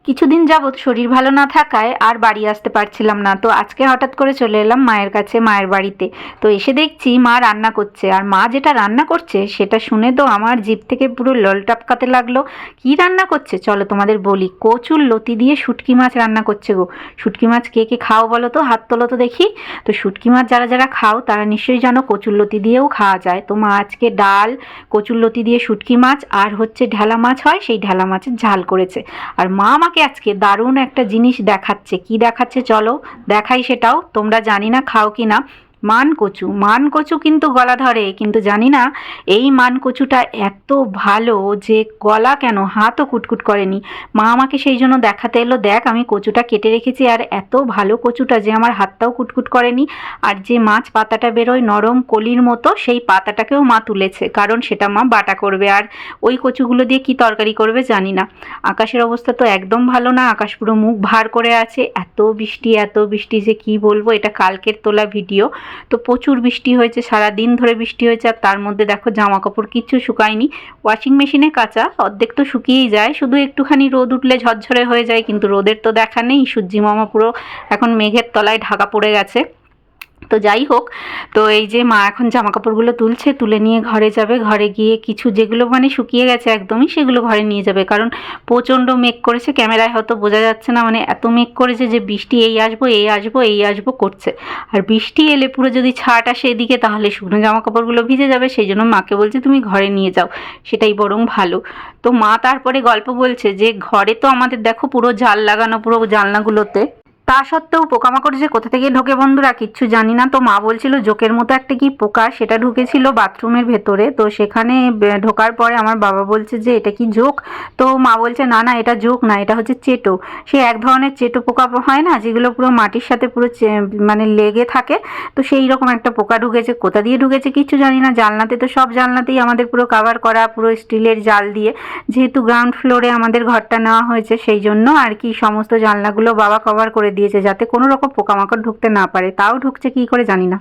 কিছুদিন যাবৎ শরীর ভালো না থাকায় আর বাড়ি আসতে পারছিলাম না। তো আজকে হঠাৎ করে চলে এলাম মায়ের কাছে, মায়ের বাড়িতে। তো এসে দেখছি মা রান্না করছে, আর মা যেটা রান্না করছে সেটা শুনে তো আমার জিভ থেকে পুরো লল টপকাতে লাগলো। কি রান্না করছে চলো তোমাদের বলি। কচুর লতি দিয়ে শুটকি মাছ রান্না করছে গো। শুটকি মাছ কে কে খাও বলো তো, হাত তোলো তো দেখি। তো শুটকি মাছ যারা যারা খাও তারা নিশ্চয়ই জানো কচুর লতি দিয়েও খাওয়া যায়। তো মা আজকে ডাল, কচুর লতি দিয়ে শুটকি মাছ আর হচ্ছে ঢেলা মাছ হয়, সেই ঢেলা মাছের ঝাল করেছে। আর মা আমাকে আজকে দারুণ একটা জিনিস দেখাচ্ছে। কি দেখাচ্ছে চলো দেখাই, সেটাও তোমরা জানি না খাও কি না। মানকচু, মানকচু কিন্তু গলা ধরে, কিন্তু জানি না এই মানকচুটা এত ভালো যে গলা কেন হাতও কুটকুট করেনি। মা আমাকে সেই জন্য দেখাতে এলো, দেখ আমি কচুটা কেটে রেখেছি, আর এত ভালো কচুটা যে আমার হাতটাও কুটকুট করেনি। আর যে মাছ পাতাটা বেরোয় নরম কলির মতো, সেই পাতাটাকেও মা তুলেছে, কারণ সেটা মা বাটা করবে। আর ওই কচুগুলো দিয়ে কি তরকারি করবে জানি না। আকাশের অবস্থা তো একদম ভালো না, আকাশ পুরো মুখ ভার করে আছে। এত বৃষ্টি এত বৃষ্টি যে কি বলবো, এটা কালকের তোলা ভিডিও। তো প্রচুর বৃষ্টি হয়েছে, সারা দিন ধরে বৃষ্টি হয়েছে। আর তার মধ্যে দেখো জামা কাপড় কিচ্ছু শুকায়নি, ওয়াশিং মেশিনে কাঁচা, অর্ধেক তো শুকিয়েই যায়, শুধু একটুখানি রোদ উঠলে ঝরঝরে হয়ে যায়, কিন্তু রোদের তো দেখা নেই। সূর্যি মামা পুরো এখন মেঘের তলায় ঢাকা পড়ে গেছে। তো যাই হোক, তো এই যে মা এখন জামা কাপড়গুলো তুলছে, তুলে নিয়ে ঘরে যাবে। ঘরে গিয়ে কিছু যেগুলো মানে শুকিয়ে গেছে একদমই, সেগুলো ঘরে নিয়ে যাবে, কারণ প্রচণ্ড মেঘ করেছে। ক্যামেরায় হয়তো বোঝা যাচ্ছে না, মানে এত মেঘ করেছে যে বৃষ্টি এই আসবো এই আসবো এই আসবো করছে। আর বৃষ্টি এলে পুরো যদি ছাট আসে এদিকে, তাহলে শুকনো জামা কাপড়গুলো ভিজে যাবে। সেই জন্য মাকে বলছে তুমি ঘরে নিয়ে যাও, সেটাই বরং ভালো। তো মা তারপরে গল্প বলছে যে ঘরে তো আমাদের দেখো পুরো জাল লাগানো, পুরো জানলাগুলোতে, তা সত্ত্বেও পোকামাকড় যে কোথা থেকে ঢোকে বন্ধুরা কিচ্ছু জানি না। তো মা বলছিল জোকের মতো একটা কি পোকা, সেটা ঢুকেছিল বাথরুমের ভেতরে। তো সেখানে ঢোকার পরে আমার বাবা বলছে যে এটা কি জোক। তো মা বলছে না না এটা জোক না, এটা হচ্ছে চেটো। সে এক ধরনের চেটো পোকা হয় না, যেগুলো পুরো মাটির সাথে পুরো মানে লেগে থাকে। তো সেই রকম একটা পোকা ঢুকেছে, কোথা দিয়ে ঢুকেছে কিচ্ছু জানি না। জানলাতে তো সব জানলাতেই আমাদের পুরো কাভার করা, পুরো স্টিলের জাল দিয়ে, যেহেতু গ্রাউন্ড ফ্লোরে আমাদের ঘরটা নেওয়া হয়েছে, সেই জন্য আর কি সমস্ত জানলাগুলো বাবা কভার করে দিয়েছে, যাতে কোনো রকম পোকামাকড় ঢুকতে না পারে। তাও ঢুকছে কি করে জানি না।